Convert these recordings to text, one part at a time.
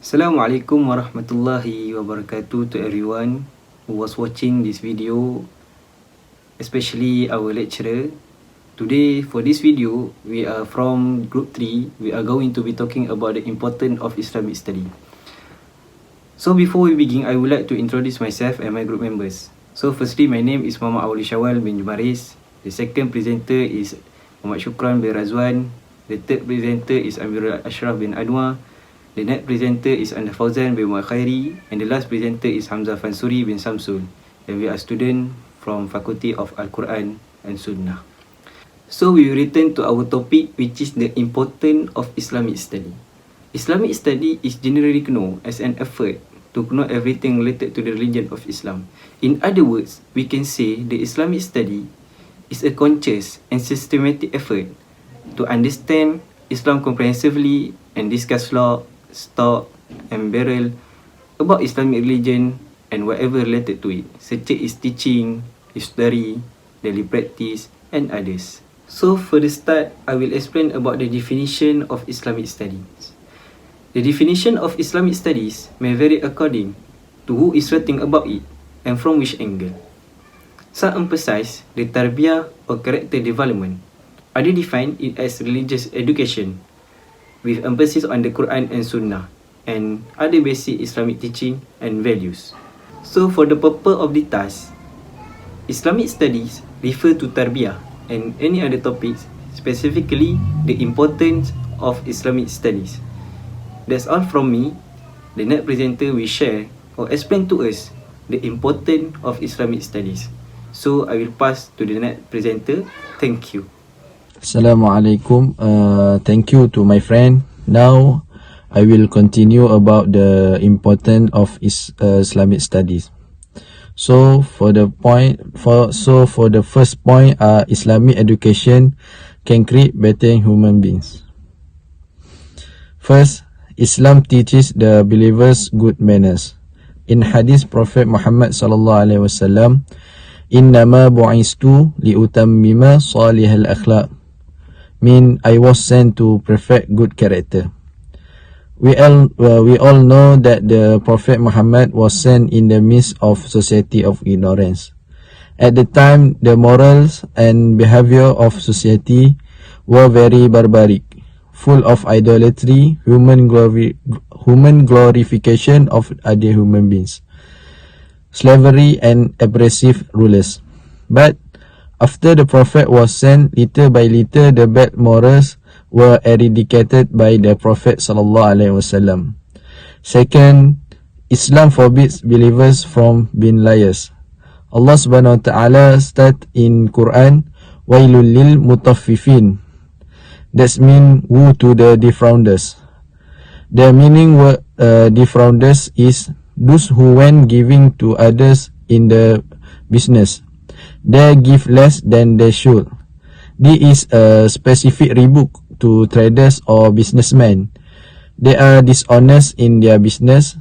Assalamualaikum warahmatullahi wabarakatuh to everyone who was watching this video, especially our lecturer. Today for this video, we are from group 3. We are going to be talking about the importance of Islamic study. So before we begin, I would like to introduce myself and my group members. So firstly, my name is Muhammad SYAWAL bin JUMARIS. The second presenter is SYUKRAN bin RADZUAN. The third presenter is AMIRUL ASHRAFF bin ANUAR. The next presenter is FAUZAN bin KHAIRI, and the last presenter is HAMZAH FANSURI bin SHAMSUL, and we are students from Faculty of Al-Quran and Sunnah. So we will return to our topic, which is the importance of Islamic study. Islamic study is generally known as an effort to know everything related to the religion of Islam. In other words, we can say the Islamic study is a conscious and systematic effort to understand Islam comprehensively and discuss law, stock and barrel about Islamic religion and whatever related to it, such as teaching, history, daily practice and others. So for the start, I will explain about the definition of Islamic studies. The definition of Islamic studies may vary according to who is writing about it and from which angle. Some emphasize the tarbiyah or character development. Others define it as religious education with emphasis on the Quran and Sunnah and other basic Islamic teaching and values. So for the purpose of the task, Islamic studies refer to tarbiyah and any other topics, specifically the importance of Islamic studies. That's all from me. The next presenter will share or explain to us the importance of Islamic studies. So I will pass to the next presenter. Thank you. Assalamualaikum. Thank you to my friend. Now I will continue about the importance of Islamic studies. So for the first point, Islamic education can create better human beings. First, Islam teaches the believers good manners. In Hadith Prophet Muhammad sallallahu alaihi wasallam, "Innama bu'istu liutammima salihal akhlaq." Mean I was sent to perfect good character. We all know that the Prophet Muhammad was sent in the midst of society of ignorance. At the time, the morals and behavior of society were very barbaric, full of idolatry, human glorification of other human beings, slavery and oppressive rulers. But after the Prophet was sent, little by little the bad morals were eradicated by the Prophet sallallahu alaihi wasallam. Second, Islam forbids believers from being liars. Allah subhanahu wa ta'ala state in Quran, "Wailul lil mutaffifin." That means woe to the defrauders. The meaning of defrauders is those who when giving to others in the business, they give less than they should. This is a specific rebuke to traders or businessmen. They are dishonest in their business.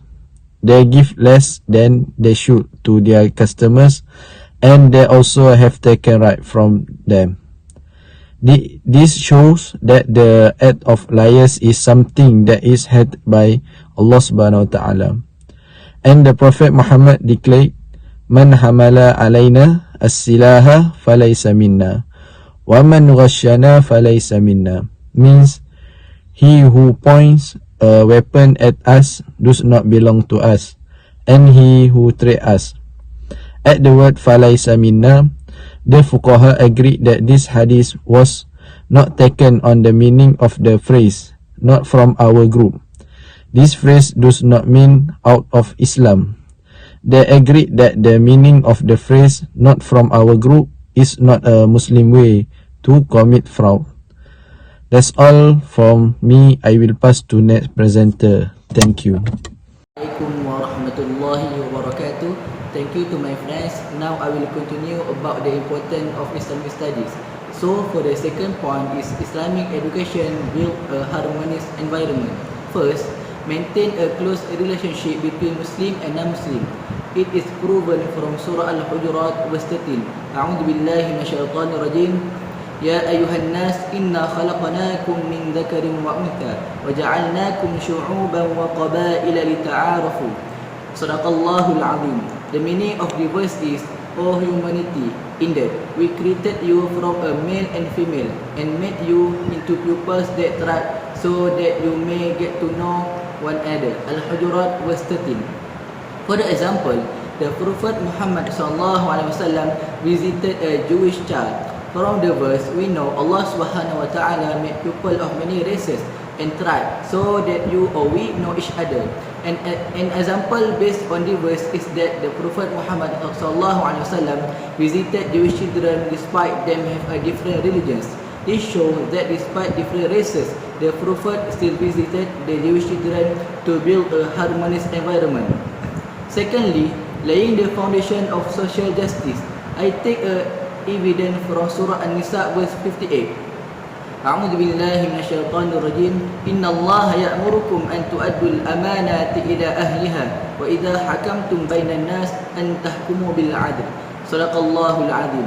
They give less than they should to their customers, and they also have taken right from them. This shows that the act of liars is something that is hated by Allah subhanahu wa ta'ala. And the Prophet Muhammad declared, "Man hamala alayna as-silaha falaysa minna wa man ghashana falaysa minna." Means he who points a weapon at us does not belong to us, and he who trade us. At the word falaysa minna, the fuqaha agreed that this hadith was not taken on the meaning of the phrase not from our group. This phrase does not mean out of Islam. They agreed that the meaning of the phrase "not from our group" is not a Muslim way to commit fraud. That's all from me. I will pass to next presenter. Thank you. Assalamualaikum warahmatullahi wabarakatuh. Thank you to my friends. Now I will continue about the importance of Islamic studies. So for the second point is Islamic education build a harmonious environment. First, maintain a close relationship between Muslim and non-Muslim. It is proven from Surah Al-Hujurat verse 13. A'udzu billahi minasyaitonir rajim. يا أيها الناس إنا خلقناكم من ذكر وأنثى وجعلناكم شعوبا وقبائل لتعارفوا صدق الله العظيم. The meaning of the verse is, O humanity, indeed we created you from a male and female and made you into pupils that tribe so that you may get to know one another. Al-Hujurat verse 13. For the example, the Prophet Muhammad SAW visited a Jewish child. From the verse, we know Allah Subhanahu Wa Taala made people of many races and tribes so that you or we know each other. And an example based on the verse is that the Prophet Muhammad SAW visited Jewish children despite them have a different religions. This shows that despite different races, the Prophet still visited the Jewish children to build a harmonious environment. Secondly, laying the foundation of social justice. I take evidence from Surah An-Nisa verse 58. A'udzu billahi minasyaitonir rajim. Innallaha ya'murukum an tu'addul amanati ila ahliha wa idza hakamtum bainan nas an tahkumu bil 'adl. Shadaqallahul 'azim.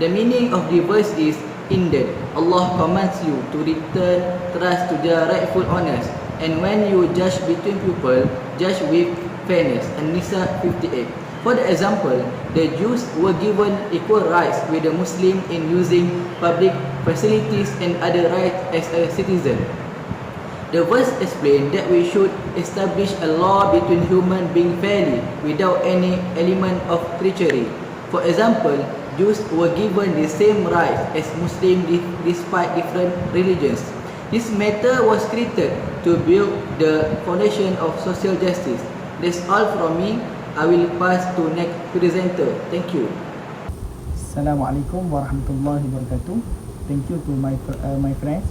The meaning of the verse is, indeed Allah commands you to return trust to their rightful owners, and when you judge between people, judge with fairness. An-Nisa 58. For the example, the Jews were given equal rights with the Muslim in using public facilities and other rights as a citizen. The verse explains that we should establish a law between human beings fairly without any element of treachery. For example, Jews were given the same rights as Muslims despite different religions. This matter was created to build the foundation of social justice. That's all from me. I will pass to next presenter. Thank you. Assalamualaikum warahmatullahi wabarakatuh. Thank you to my friends.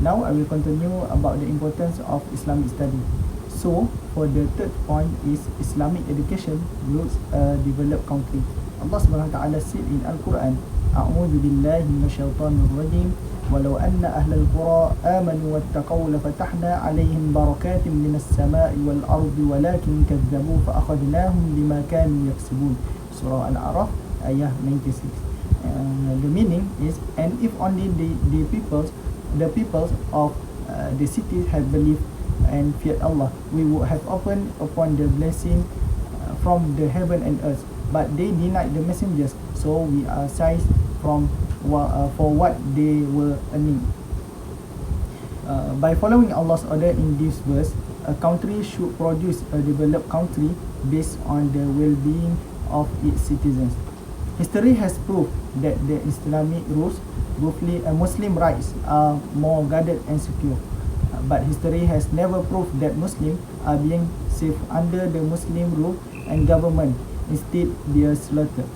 Now I will continue about the importance of Islamic study. So for the third point is Islamic education builds a developed country. Allah Subhanahu wa taala said in Al-Quran, A'udzu billahi minasyaitonir rajim. Walau anna ahlal qura amanu wattaqaw lafatahna 'alaihim barakatin minas sama'i wal ardi walakin kadzabu fa akhadnahum bima kanu yaksubun. Surah Al-A'raf ayat 96. The meaning is, and if only the peoples of the cities had believed and feared Allah, we would have opened upon the blessing from the heaven and earth. But they denied the messengers, so we are seized from for what they were earning. By following Allah's order in this verse, a country should produce a developed country based on the well-being of its citizens. History has proved that the Islamic rules, Muslim rights, are more guarded and secure. But history has never proved that Muslims are being safe under the Muslim rule and government. Instead, they are slaughtered.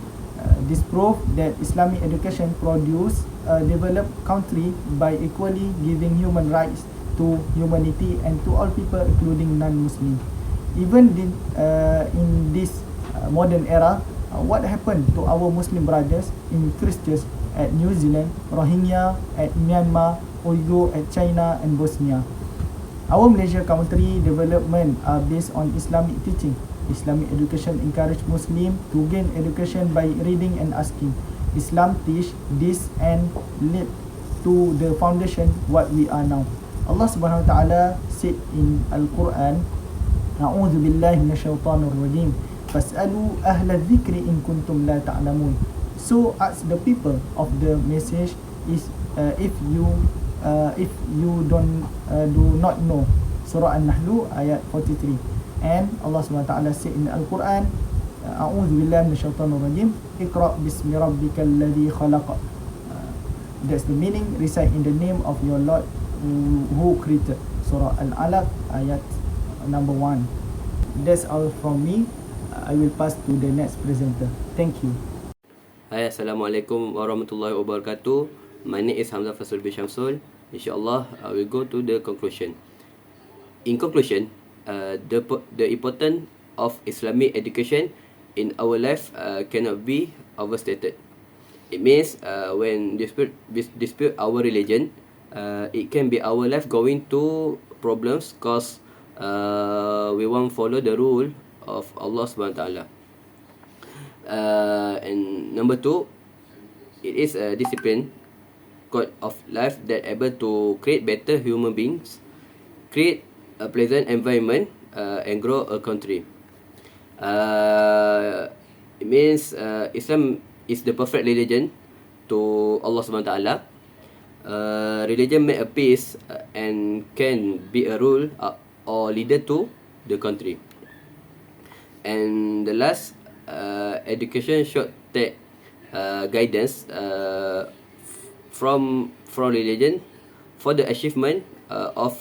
This proves that Islamic education produces a developed country by equally giving human rights to humanity and to all people, including non-Muslim. Even in this modern era, what happened to our Muslim brothers in Christians at New Zealand, Rohingya at Myanmar, Uyghur at China and Bosnia? Our Malaysia country development are based on Islamic teaching. Islamic education encourage Muslim to gain education by reading and asking. Islam teach this and lead to the foundation what we are now. Allah Subhanahu wa taala said in Al-Quran, A'udzu billahi minasyaitonir rajim. Fas'alu ahla dzikri in kuntum la ta'lamun. So ask the people of the message is if you do not know. Surah An-Nahl ayat 43. And Allah Subhanahu wa taala said in Al-Quran, A'udzu billahi minasyaitonir rajim. Iqra bismi rabbikal ladzi khalaq. That's the meaning, recite in the name of your Lord who created. Surah Al-Alaq ayat number 1. That's all from me. I will pass to the next presenter. Thank you. Hai, Assalamualaikum warahmatullahi wabarakatuh. My name is HAMZAH bin SHAMSUL. InsyaAllah, I will go to the conclusion. In conclusion, the importance of Islamic education in our life cannot be overstated. It means when dispute our religion, it can be our life going to problems cause we won't follow the rule of Allah Subhanahu wa taala. And number 2, it is a discipline code of life that able to create better human beings, create a pleasant environment, and grow a country. It means Islam is the perfect religion to Allah Subhanahu Wa Taala. Religion make a peace and can be a rule or leader to the country. And the last, education should take guidance from religion for the achievement of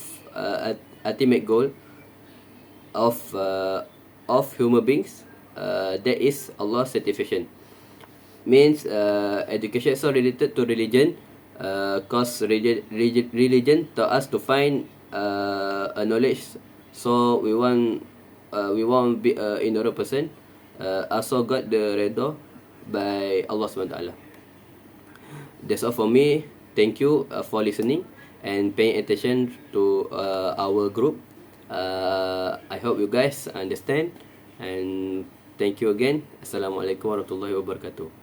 ultimate goal of human beings, that is Allah satisfaction. Means education is so related to religion, cause religion taught us to find a knowledge, so we want be a ignorant person, also got the redha by Allah Subhanahu Wa Taala. That's all for me. Thank you for listening and paying attention to our group. I hope you guys understand, and thank you again. Assalamualaikum warahmatullahi wabarakatuh.